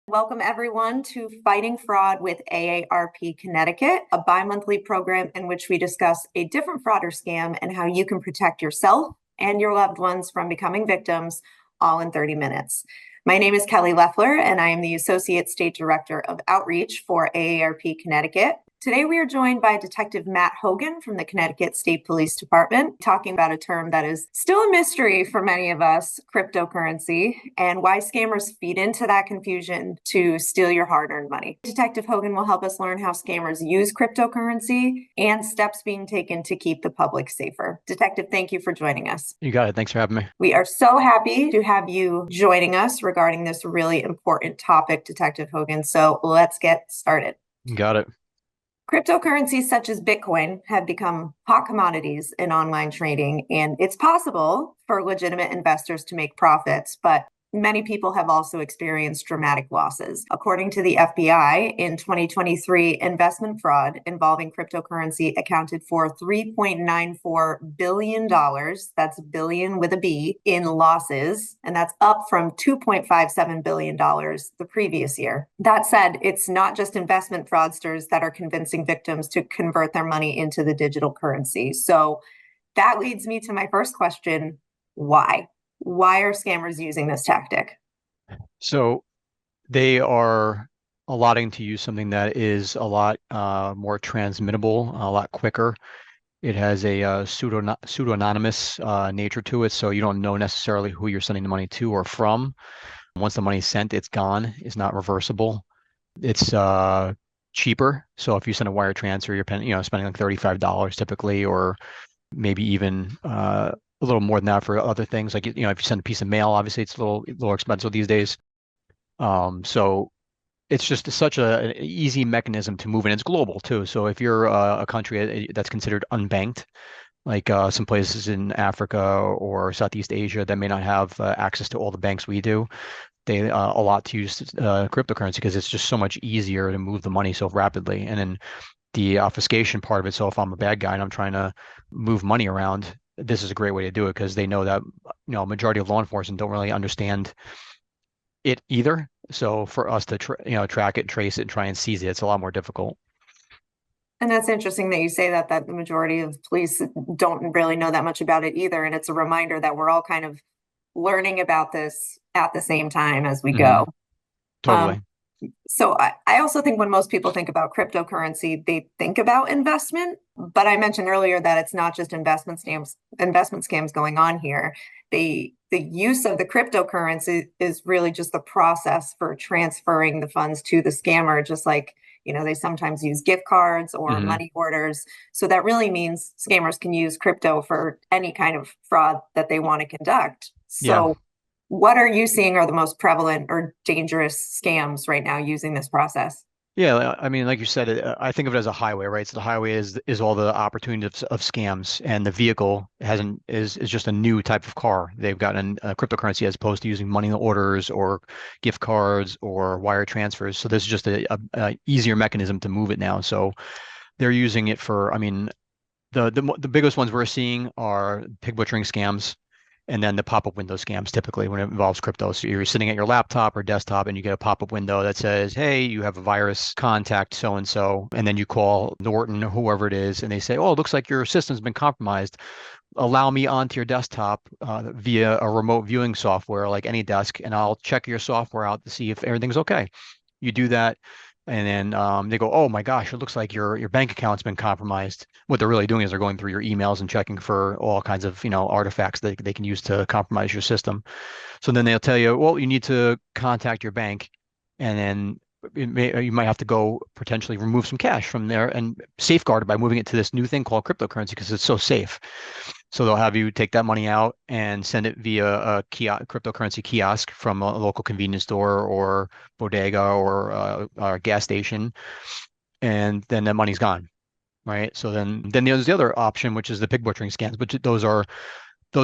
Welcome everyone to Fighting Fraud with AARP Connecticut, a bi-monthly program in which we discuss a different fraud or scam and how you can protect yourself and your loved ones from becoming victims, all in 30 minutes. My name is Kelly Leffler, and I am the Associate State Director of Outreach for AARP Connecticut. Today, we are joined by Detective Matt Hogan from the Connecticut State Police Department, talking about a term that is still a mystery for many of us, cryptocurrency, and why scammers feed into that confusion to steal your hard-earned money. Detective Hogan will help us learn how scammers use cryptocurrency and steps being taken to keep the public safer. Detective, thank you for joining us. You got it. Thanks for having me. We are so happy to have you joining us regarding this really important topic, Detective Hogan. So let's get started. You got it. Cryptocurrencies such as Bitcoin have become hot commodities in online trading, and it's possible for legitimate investors to make profits, but many people have also experienced dramatic losses. According to the FBI, in 2023, investment fraud involving cryptocurrency accounted for $3.94 billion, that's billion with a B, in losses, and that's up from $2.57 billion the previous year. That said, it's not just investment fraudsters that are convincing victims to convert their money into the digital currency. So that leads me to my first question, why? Why are scammers using this tactic? So they are allotting to use something that is a lot more transmittable, a lot quicker. It has a pseudo-anonymous nature to it, so you don't know necessarily who you're sending the money to or from. Once the money's sent, it's gone. It's not reversible. It's cheaper. So if you send a wire transfer, you're paying, spending like $35 typically, or maybe even a little more than that for other things. Like, if you send a piece of mail, obviously it's a little expensive these days. So it's just such an easy mechanism to move, and it's global too. So if you're a country that's considered unbanked, like some places in Africa or Southeast Asia that may not have access to all the banks we do, they a lot to use cryptocurrency because it's just so much easier to move the money so rapidly. And then the obfuscation part of it. So if I'm a bad guy and I'm trying to move money around, this is a great way to do it because they know that, majority of law enforcement don't really understand it either. So for us to track it, trace it, and try and seize it, it's a lot more difficult. And that's interesting that you say that the majority of police don't really know that much about it either. And it's a reminder that we're all kind of learning about this at the same time as we go. Totally. So I also think when most people think about cryptocurrency, they think about investment. But I mentioned earlier that it's not just investment scams going on here. The use of the cryptocurrency is really just the process for transferring the funds to the scammer, just like, they sometimes use gift cards or money orders. So that really means scammers can use crypto for any kind of fraud that they want to conduct. Yeah. So what are you seeing are the most prevalent or dangerous scams right now using this process? Yeah, I mean, like you said, I think of it as a highway, right? So the highway is all the opportunities of scams, and the vehicle is just a new type of car. They've gotten cryptocurrency as opposed to using money orders or gift cards or wire transfers. So this is just a easier mechanism to move it now. So they're using it for, I mean, the biggest ones we're seeing are pig butchering scams. And then the pop-up window scams typically when it involves crypto. So you're sitting at your laptop or desktop and you get a pop-up window that says, hey, you have a virus, contact so-and-so. And then you call Norton or whoever it is, and they say, oh, it looks like your system's been compromised. Allow me onto your desktop via a remote viewing software like AnyDesk, and I'll check your software out to see if everything's okay. You do that. And then they go, oh my gosh, it looks like your bank account's been compromised. What they're really doing is they're going through your emails and checking for all kinds of, artifacts that they can use to compromise your system. So then they'll tell you, well, you need to contact your bank, and then you might have to go potentially remove some cash from there and safeguard it by moving it to this new thing called cryptocurrency because it's so safe. So they'll have you take that money out and send it via a cryptocurrency kiosk from a local convenience store or bodega or a gas station, and then that money's gone, right? So then there's the other option, which is the pig butchering scams, but those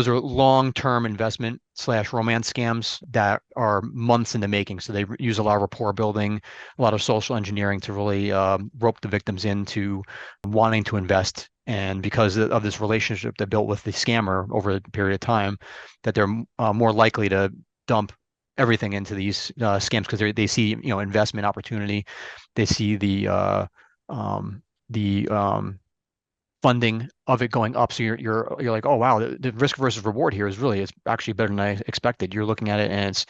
are long-term investment / romance scams that are months in the making. So they use a lot of rapport building, a lot of social engineering to really rope the victims into wanting to invest. And because of this relationship they built with the scammer over a period of time, that they're more likely to dump everything into these scams because they see, investment opportunity. They see the funding of it going up. So you're like, oh wow, the risk versus reward here is really, it's actually better than I expected. You're looking at it and it's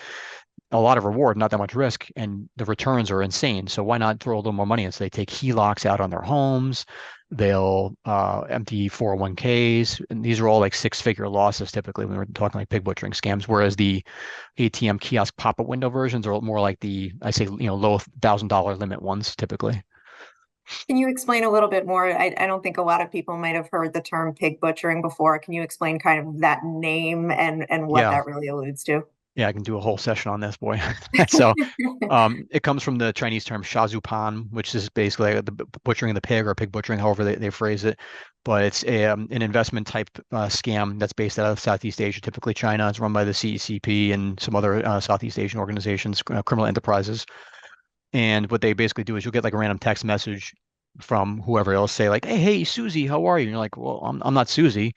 a lot of reward, not that much risk, and the returns are insane. So why not throw a little more money in? So they take HELOCs out on their homes, they'll empty 401ks, and these are all like six-figure losses typically when we're talking like pig butchering scams. Whereas the ATM kiosk pop-up window versions are more like I say, low $1,000 limit ones typically. Can you explain a little bit more? I don't think a lot of people might have heard the term pig butchering before. Can you explain kind of that name and what Yeah, that really alludes to? yeah, I can do a whole session on this, boy. So, it comes from the Chinese term shazupan, which is basically the butchering of the pig or pig butchering, however they phrase it. But it's an investment type scam that's based out of Southeast Asia, typically China. It's run by the CECP and some other Southeast Asian organizations, criminal enterprises. And what they basically do is you'll get like a random text message from whoever else say like, hey, Susie, how are you? And you're like, well, I'm not Susie,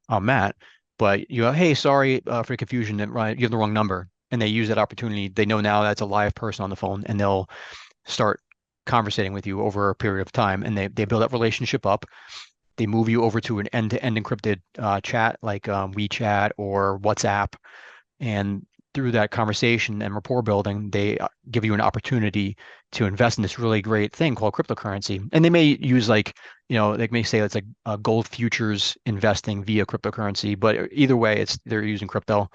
I'm Matt. But you go, hey, sorry for the confusion. Right, you have the wrong number. And they use that opportunity. They know now that's a live person on the phone, and they'll start conversating with you over a period of time. And they build that relationship up. They move you over to an end-to-end encrypted chat like WeChat or WhatsApp, and through that conversation and rapport building, they give you an opportunity to invest in this really great thing called cryptocurrency. And they may use like, they may say it's like gold futures investing via cryptocurrency, but either way, they're using crypto.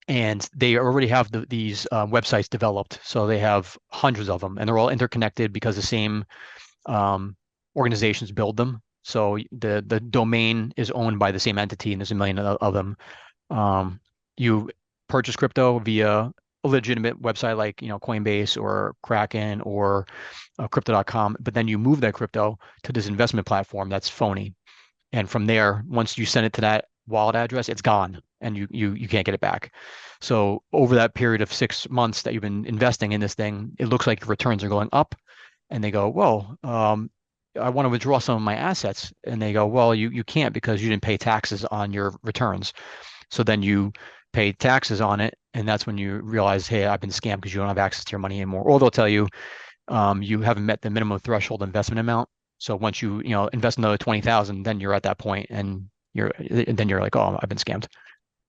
And they already have these websites developed. So they have hundreds of them, and they're all interconnected because the same organizations build them. So the domain is owned by the same entity, and there's a million of them. You purchase crypto via a legitimate website like, Coinbase or Kraken or crypto.com, but then you move that crypto to this investment platform that's phony. And from there, once you send it to that wallet address, it's gone and you can't get it back. So over that period of 6 months that you've been investing in this thing, it looks like your returns are going up. And they go, well, I want to withdraw some of my assets. And they go, well, you can't because you didn't pay taxes on your returns. So then you pay taxes on it, and that's when you realize, hey, I've been scammed because you don't have access to your money anymore. Or they'll tell you, you haven't met the minimum threshold investment amount. So once you invest another 20,000, then you're at that point, and then you're like, oh, I've been scammed.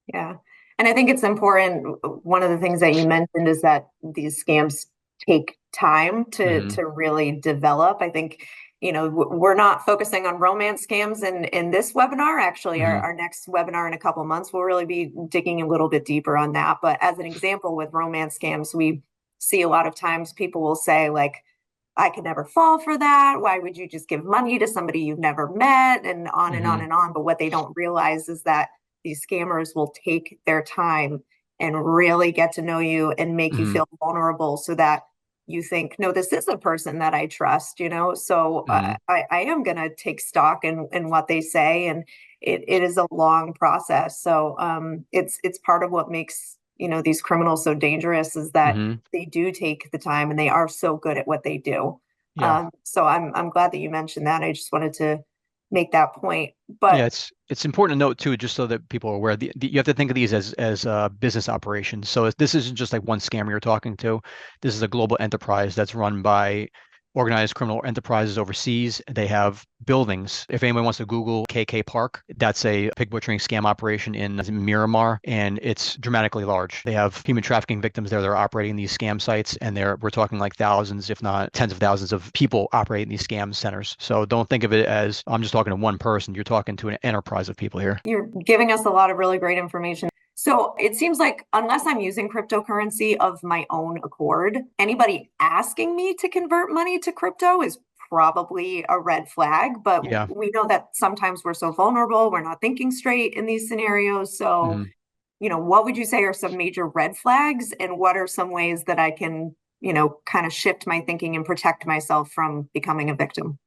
Yeah. And I think it's important. One of the things that you mentioned is that these scams take time to Hmm. to really develop. I think, we're not focusing on romance scams in this webinar. Actually, our, Hmm. our next webinar in a couple months, we'll really be digging a little bit deeper on that. But as an example, with romance scams, we see a lot of times people will say, like, I could never fall for that. Why would you just give money to somebody you've never met? And on and on Hmm. and on. But what they don't realize is that these scammers will take their time and really get to know you and make you Hmm. feel vulnerable so that you think, no, this is a person that I trust. So Hmm. I am going to take stock in what they say. And it is a long process. So it's part of what makes, these criminals so dangerous is that Hmm. they do take the time and they are so good at what they do. Yeah. So I'm glad that you mentioned that. I just wanted to make that point. Yeah, But it's important to note too, just so that people are aware. You have to think of these as business operations. So this isn't just like one scammer you're talking to. This is a global enterprise that's run by organized criminal enterprises overseas. They have buildings. If anyone wants to Google KK Park, that's a pig butchering scam operation in Miramar, and it's dramatically large. They have human trafficking victims there. They're operating these scam sites, and we're talking like thousands, if not tens of thousands of people operating these scam centers. So don't think of it as I'm just talking to one person. You're talking to an enterprise of people here. you're giving us a lot of really great information. So it seems like unless I'm using cryptocurrency of my own accord, anybody asking me to convert money to crypto is probably a red flag. But Yeah. we know that sometimes we're so vulnerable, we're not thinking straight in these scenarios. So, Mhm. what would you say are some major red flags, and what are some ways that I can, kind of shift my thinking and protect myself from becoming a victim?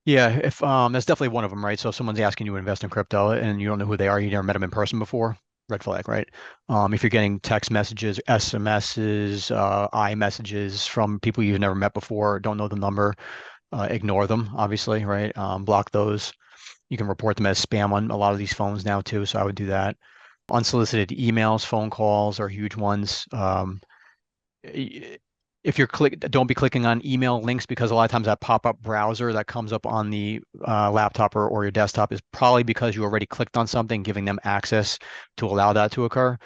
Yeah, if that's definitely one of them, right? So if someone's asking you to invest in crypto and you don't know who they are, you never met them in person before, red flag, right? If you're getting text messages, SMSs, iMessages from people you've never met before, don't know the number, ignore them, obviously, right? Block those. You can report them as spam on a lot of these phones now too, so I would do that. Unsolicited emails, phone calls are huge ones. If you're don't be clicking on email links, because a lot of times that pop-up browser that comes up on the laptop or your desktop is probably because you already clicked on something, giving them access to allow that to occur.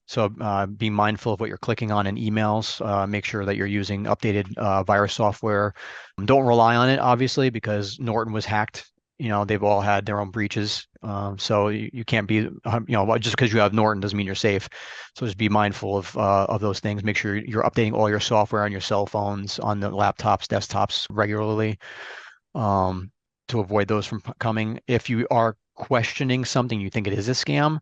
So be mindful of what you're clicking on in emails. Make sure that you're using updated virus software. Don't rely on it, obviously, because Norton was hacked. They've all had their own breaches. So you can't be, just because you have Norton doesn't mean you're safe. So just be mindful of those things. Make sure you're updating all your software on your cell phones, on the laptops, desktops regularly, to avoid those from coming. If you are questioning something, you think it is a scam,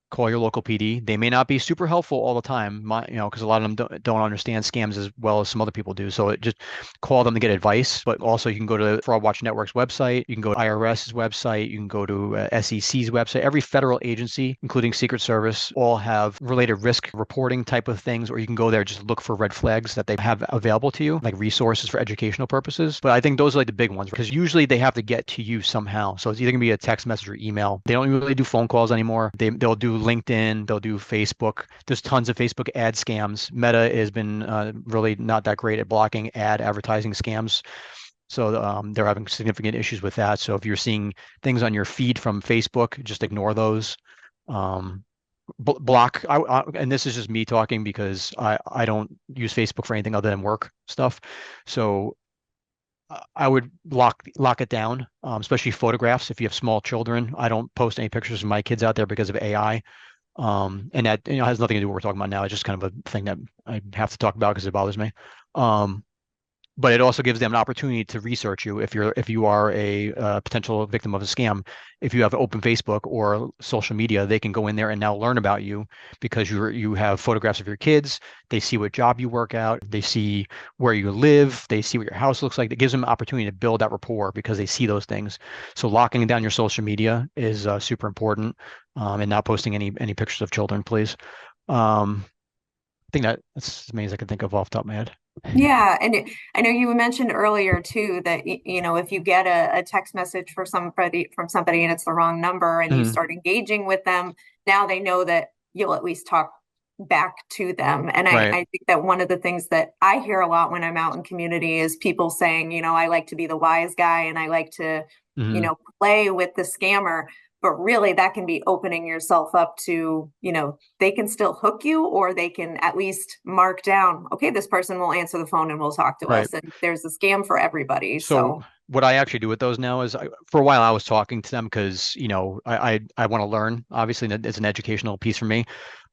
call your local PD. They may not be super helpful all the time, because a lot of them don't understand scams as well as some other people do. So just call them to get advice. But also, you can go to Fraud Watch Network's website. You can go to IRS's website. You can go to SEC's website. Every federal agency, including Secret Service, all have related risk reporting type of things, or you can go there just look for red flags that they have available to you, like resources for educational purposes. But I think those are like the big ones, because usually they have to get to you somehow. So it's either going to be a text message or email. They don't really do phone calls anymore. They'll do LinkedIn, they'll do Facebook. There's tons of Facebook ad scams. Meta has been really not that great at blocking ad advertising scams. So they're having significant issues with that. So if you're seeing things on your feed from Facebook, just ignore those. Block, and this is just me talking because I don't use Facebook for anything other than work stuff. So I would lock it down, especially photographs. If you have small children, I don't post any pictures of my kids out there because of AI. And that has nothing to do with what we're talking about now. It's just kind of a thing that I have to talk about because it bothers me. But it also gives them an opportunity to research you if you are a potential victim of a scam. If you have open Facebook or social media, they can go in there and now learn about you because you have photographs of your kids. They see what job you work out. They see where you live. They see what your house looks like. It gives them an opportunity to build that rapport because they see those things. So locking down your social media is super important, and not posting any pictures of children, please. I think that's as many as I can think of off the top of my head. Yeah, and I know you mentioned earlier too that if you get a text message for from somebody and it's the wrong number and you Mhm. start engaging with them, now they know that you'll at least talk back to them. And Right. I think that one of the things that I hear a lot when I'm out in community is people saying, I like to be the wise guy and I like to, Mhm. play with the scammer. But really, that can be opening yourself up to, they can still hook you, or they can at least mark down, okay, this person will answer the phone and will talk to Right. us. And there's a scam for everybody. So So what I actually do with those now is for a while I was talking to them because, I want to learn, obviously, and it's an educational piece for me.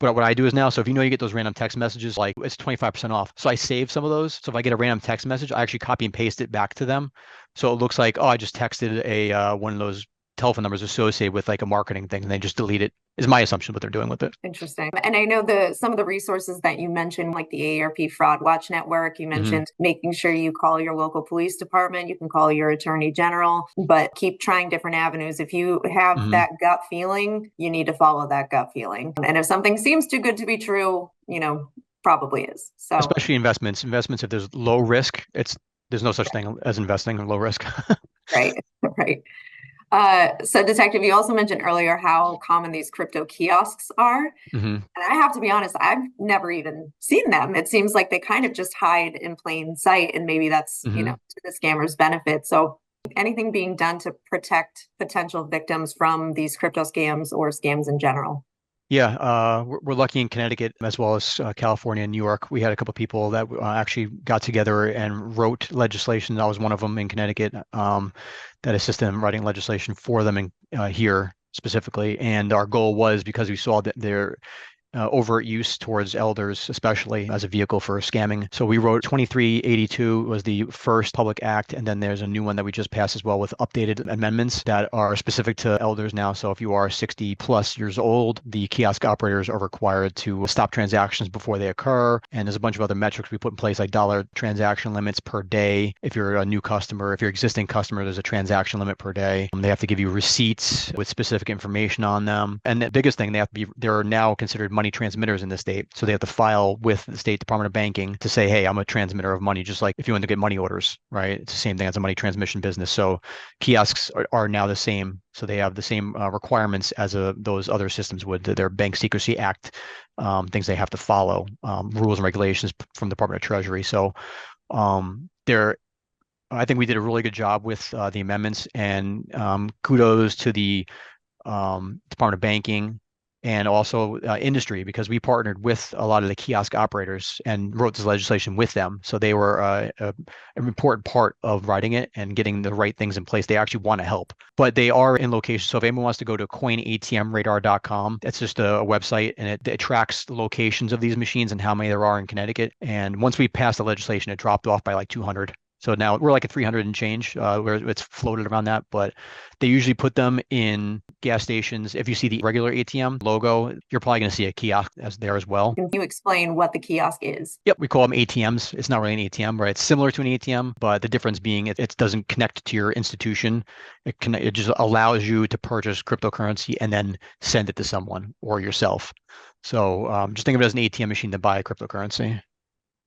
But what I do is now, so if you get those random text messages, like it's 25% off. So I save some of those. So if I get a random text message, I actually copy and paste it back to them. So it looks like, oh, I just texted one of those telephone numbers associated with like a marketing thing, and they just delete it, is my assumption what they're doing with it. interesting. And I know some of the resources that you mentioned, like the AARP Fraud Watch Network, you Hmm. mentioned making sure you call your local police department, you can call your attorney general, but keep trying different avenues. If you have Hmm. that gut feeling, you need to follow that gut feeling. And if something seems too good to be true, probably is. So, Especially investments. Investments, if there's low risk, there's no such thing as investing in low risk. right, right. So Detective, you also mentioned earlier how common these crypto kiosks are. Hmm. And I have to be honest, I've never even seen them. It seems like they kind of just hide in plain sight, and maybe that's, Hmm. to the scammer's benefit. So anything being done to protect potential victims from these crypto scams or scams in general? Yeah, we're lucky in Connecticut as well as California and New York. We had a couple of people that actually got together and wrote legislation. I was one of them in Connecticut, that assisted in writing legislation for them here specifically. And our goal was, because we saw that there overt use towards elders, especially as a vehicle for scamming. So we wrote 2382 was the first public act, and then there's a new one that we just passed as well with updated amendments that are specific to elders now. So if you are 60 plus years old, the kiosk operators are required to stop transactions before they occur. And there's a bunch of other metrics we put in place, like dollar transaction limits per day. If you're a new customer, if you're an existing customer, there's a transaction limit per day. They have to give you receipts with specific information on them. And the biggest thing, they're now considered money transmitters in the state. So they have to file with the State Department of Banking to say, hey, I'm a transmitter of money, just like if you want to get money orders, right? It's the same thing as a money transmission business. So kiosks are now the same. So they have the same requirements as those other systems would. Their Bank Secrecy Act, things they have to follow, rules and regulations from the Department of Treasury. So I think we did a really good job with the amendments, and kudos to the Department of Banking and also industry, because we partnered with a lot of the kiosk operators and wrote this legislation with them. So they were an important part of writing it and getting the right things in place. They actually want to help, but they are in locations. So if anyone wants to go to coinatmradar.com, it's just a website, and it tracks the locations of these machines and how many there are in Connecticut. And once we passed the legislation, it dropped off by like 200. So now we're like at 300 and change, where it's floated around that, but they usually put them in gas stations. If you see the regular ATM logo, you're probably going to see a kiosk there as well. Can you explain what the kiosk is? Yep, we call them ATMs. It's not really an ATM, right? It's similar to an ATM, but the difference being it doesn't connect to your institution. It just allows you to purchase cryptocurrency and then send it to someone or yourself. So just think of it as an ATM machine to buy cryptocurrency.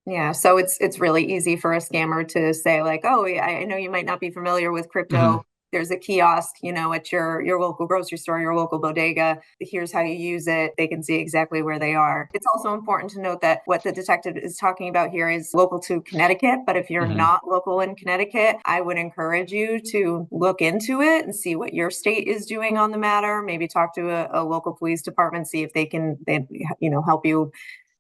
Yeah, so it's really easy for a scammer to say like, oh, yeah, I know you might not be familiar with crypto. Mm-hmm. There's a kiosk, at your local grocery store, your local bodega. Here's how you use it. They can see exactly where they are. It's also important to note that what the detective is talking about here is local to Connecticut. But if you're Mm-hmm. not local in Connecticut, I would encourage you to look into it and see what your state is doing on the matter. Maybe talk to a local police department, see if they help you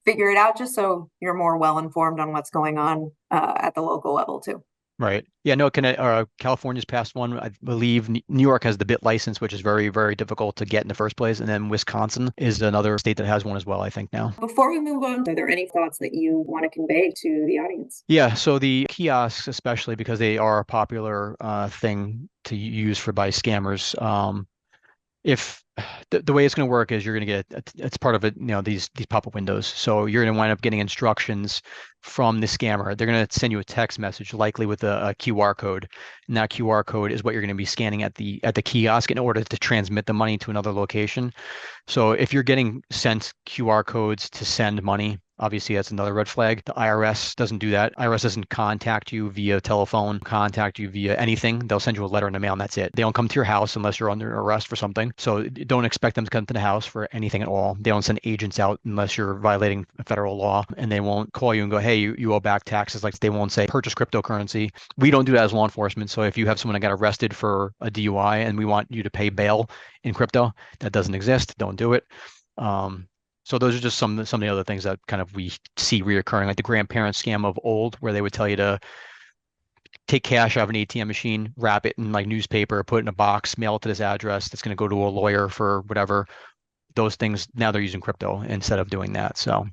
figure it out, just so you're more well informed on what's going on at the local level too. Right. Yeah, no, California's passed one. I believe New York has the BIT license, which is very, very difficult to get in the first place. And then Wisconsin is another state that has one as well, I think now. Before we move on, are there any thoughts that you want to convey to the audience? Yeah, so the kiosks, especially because they are a popular thing to use by scammers. If the way it's going to work is you're going to get it's part of it, these pop-up windows. So you're going to wind up getting instructions from the scammer. They're going to send you a text message, likely with a QR code, and that QR code is what you're going to be scanning at the kiosk in order to transmit the money to another location. So if you're getting sent QR codes to send money, obviously that's another red flag. The IRS doesn't do that. IRS doesn't contact you via telephone, contact you via anything. They'll send you a letter in the mail and that's it. They don't come to your house unless you're under arrest for something. So don't expect them to come to the house for anything at all. They don't send agents out unless you're violating federal law, and they won't call you and go, hey, you owe back taxes. Like, they won't say purchase cryptocurrency. We don't do that as law enforcement. So if you have someone that got arrested for a DUI and we want you to pay bail in crypto, that doesn't exist. Don't do it. So those are just some of the other things that kind of we see reoccurring, like the grandparent scam of old, where they would tell you to take cash out of an ATM machine, wrap it in like newspaper, put it in a box, mail it to this address that's going to go to a lawyer for whatever. Those things, now they're using crypto instead of doing that. So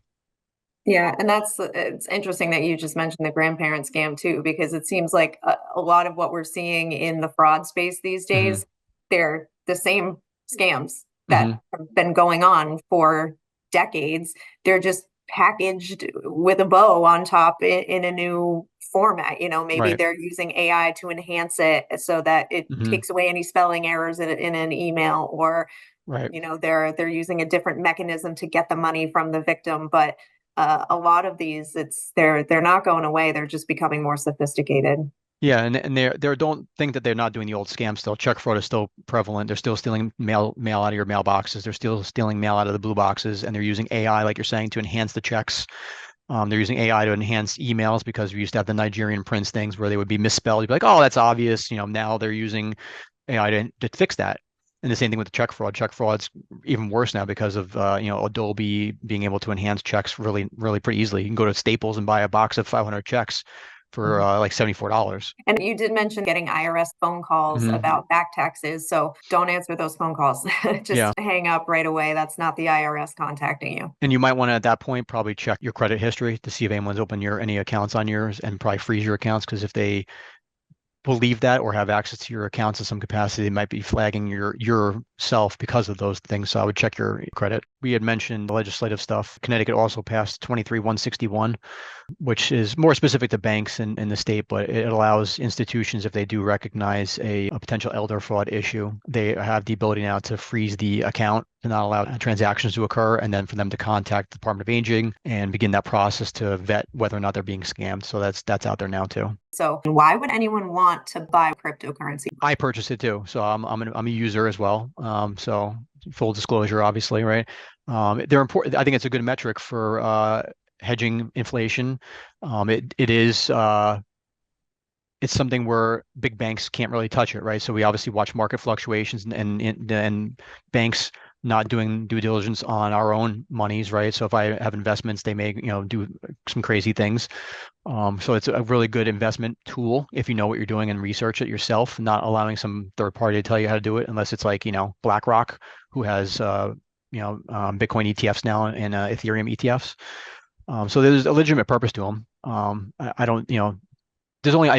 yeah, and it's interesting that you just mentioned the grandparent scam too, because it seems like a lot of what we're seeing in the fraud space these days, they're the same scams that have been going on for decades. They're just packaged with a bow on top in a new format. Maybe Right. they're using AI to enhance it so that it takes away any spelling errors in an email, or Right. they're using a different mechanism to get the money from the victim. But a lot of these, they're not going away. They're just becoming more sophisticated. Yeah, and they don't think that they're not doing the old scam still. Check fraud is still prevalent. They're still stealing mail out of your mailboxes. They're still stealing mail out of the blue boxes, and they're using AI, like you're saying, to enhance the checks. They're using AI to enhance emails, because we used to have the Nigerian prince things where they would be misspelled. You'd be like, oh, that's obvious. Now they're using AI to fix that. And the same thing with the check fraud. Check fraud's even worse now because of Adobe being able to enhance checks really, really pretty easily. You can go to Staples and buy a box of 500 checks for like $74. And you did mention getting IRS phone calls about back taxes. So don't answer those phone calls. Just hang up right away. That's not the IRS contacting you. And you might want to, at that point, probably check your credit history to see if anyone's opened any accounts on yours, and probably freeze your accounts, because if they believe that or have access to your accounts in some capacity, they might be flagging yourself because of those things. So I would check your credit. We had mentioned legislative stuff. Connecticut also passed 23-161, which is more specific to banks in the state, but it allows institutions, if they do recognize a potential elder fraud issue, they have the ability now to freeze the account to not allow transactions to occur, and then for them to contact the Department of Aging and begin that process to vet whether or not they're being scammed. So that's out there now too. So why would anyone want to buy cryptocurrency? I purchased it too, so I'm a user as well. So full disclosure, obviously, right? They're important. I think it's a good metric for hedging inflation. It is it's something where big banks can't really touch it, right? So we obviously watch market fluctuations and banks not doing due diligence on our own monies, right? So if I have investments, they may, do some crazy things. So it's a really good investment tool if you know what you're doing and research it yourself, not allowing some third party to tell you how to do it, unless it's like, BlackRock, who has, Bitcoin ETFs now and Ethereum ETFs. So there's a legitimate purpose to them. I don't, there's only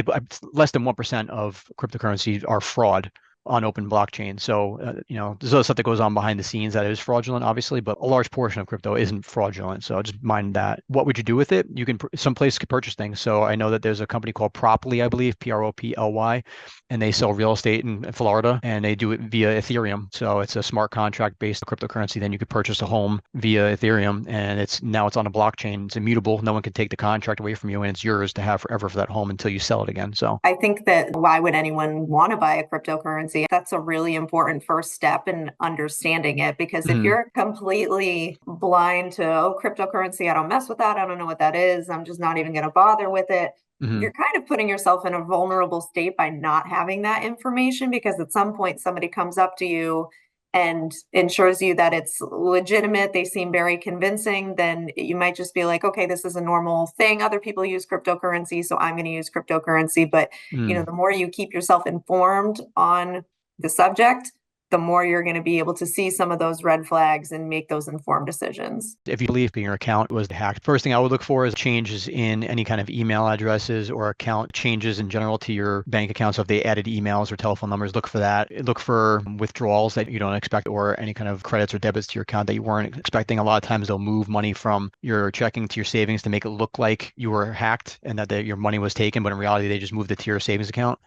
less than 1% of cryptocurrencies are fraud on open blockchain. So, there's other stuff that goes on behind the scenes that is fraudulent, obviously, but a large portion of crypto isn't fraudulent. So just mind that. What would you do with it? You can, some place could purchase things. So I know that there's a company called Proply, I believe, Proply, and they sell real estate in Florida, and they do it via Ethereum. So it's a smart contract based cryptocurrency. Then you could purchase a home via Ethereum, and it's on a blockchain. It's immutable. No one can take the contract away from you, and it's yours to have forever for that home until you sell it again. So I think that why would anyone want to buy a cryptocurrency? That's a really important first step in understanding it, because if Mhm. you're completely blind to, oh, cryptocurrency, I don't mess with that, I don't know what that is, I'm just not even going to bother with it, Mhm. you're kind of putting yourself in a vulnerable state by not having that information, because at some point somebody comes up to you and ensures you that it's legitimate, they seem very convincing, then you might just be like, okay, this is a normal thing. Other people use cryptocurrency, so I'm going to use cryptocurrency. But, Mhm. the more you keep yourself informed on the subject, the more you're going to be able to see some of those red flags and make those informed decisions. If you believe your account was hacked, first thing I would look for is changes in any kind of email addresses or account changes in general to your bank account. So if they added emails or telephone numbers, look for that. Look for withdrawals that you don't expect, or any kind of credits or debits to your account that you weren't expecting. A lot of times they'll move money from your checking to your savings to make it look like you were hacked and that your money was taken, but in reality they just moved it to your savings account.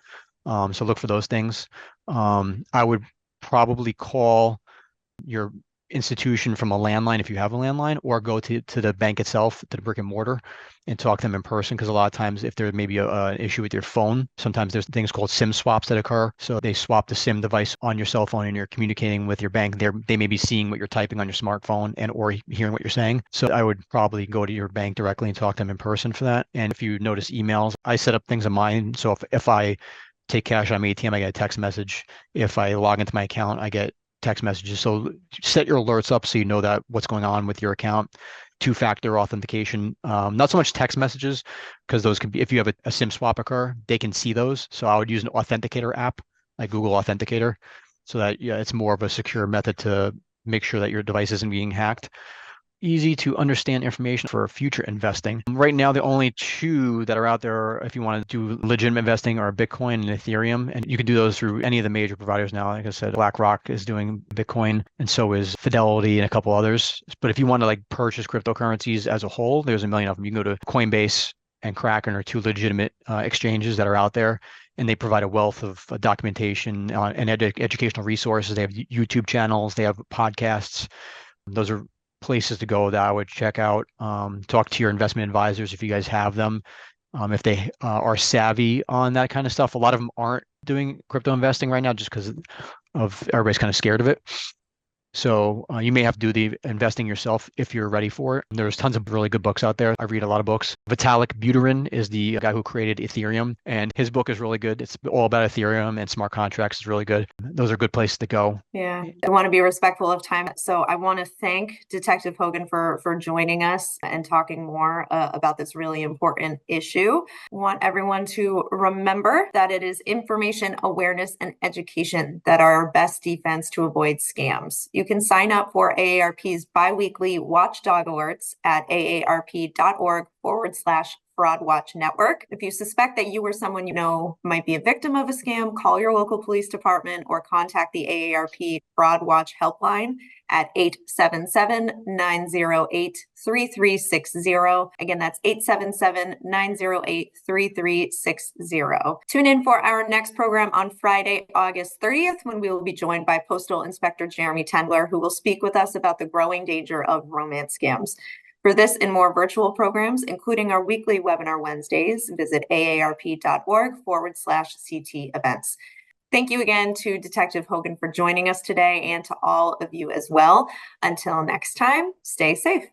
So look for those things. I would probably call your institution from a landline if you have a landline, or go to the bank itself, to the brick and mortar, and talk to them in person. Because a lot of times, if there may be an issue with your phone, sometimes there's things called SIM swaps that occur. So they swap the SIM device on your cell phone, and you're communicating with your bank. They may be seeing what you're typing on your smartphone and or hearing what you're saying. So I would probably go to your bank directly and talk to them in person for that. And if you notice emails, I set up things on mine. So if I take cash on my ATM, I get a text message. If I log into my account, I get text messages. So set your alerts up so you know that what's going on with your account. Two-factor authentication, not so much text messages, because those can be, if you have a SIM swap occur, they can see those. So I would use an authenticator app like Google Authenticator, so that it's more of a secure method to make sure that your device isn't being hacked. Easy to understand information for future investing. Right now, the only two that are out there, if you want to do legitimate investing, are Bitcoin and Ethereum. And you can do those through any of the major providers now. Like I said, BlackRock is doing Bitcoin, and so is Fidelity and a couple others. But if you want to purchase cryptocurrencies as a whole, there's a million of them. You can go to Coinbase and Kraken, are two legitimate exchanges that are out there, and they provide a wealth of documentation and educational resources. They have YouTube channels, they have podcasts. Those are places to go that I would check out. Talk to your investment advisors if you guys have them, if they are savvy on that kind of stuff. A lot of them aren't doing crypto investing right now just because of everybody's kind of scared of it. So you may have to do the investing yourself if you're ready for it. There's tons of really good books out there. I read a lot of books. Vitalik Buterin is the guy who created Ethereum, and his book is really good. It's all about Ethereum and smart contracts. It's really good. Those are good places to go. Yeah, I want to be respectful of time. So I want to thank Detective Hogan for joining us and talking more about this really important issue. Want everyone to remember that it is information, awareness, and education that are our best defense to avoid scams. You can sign up for AARP's biweekly watchdog alerts at aarp.org AARP.org/Fraud Watch Network. If you suspect that you or someone you know might be a victim of a scam, call your local police department or contact the AARP Fraud Watch Helpline at 877-908-3360. Again, that's 877-908-3360. Tune in for our next program on Friday, August 30th, when we will be joined by Postal Inspector Jeremy Tendler, who will speak with us about the growing danger of romance scams. For this and more virtual programs, including our weekly webinar Wednesdays, visit aarp.org/CT events. Thank you again to Detective Hogan for joining us today, and to all of you as well. Until next time, stay safe.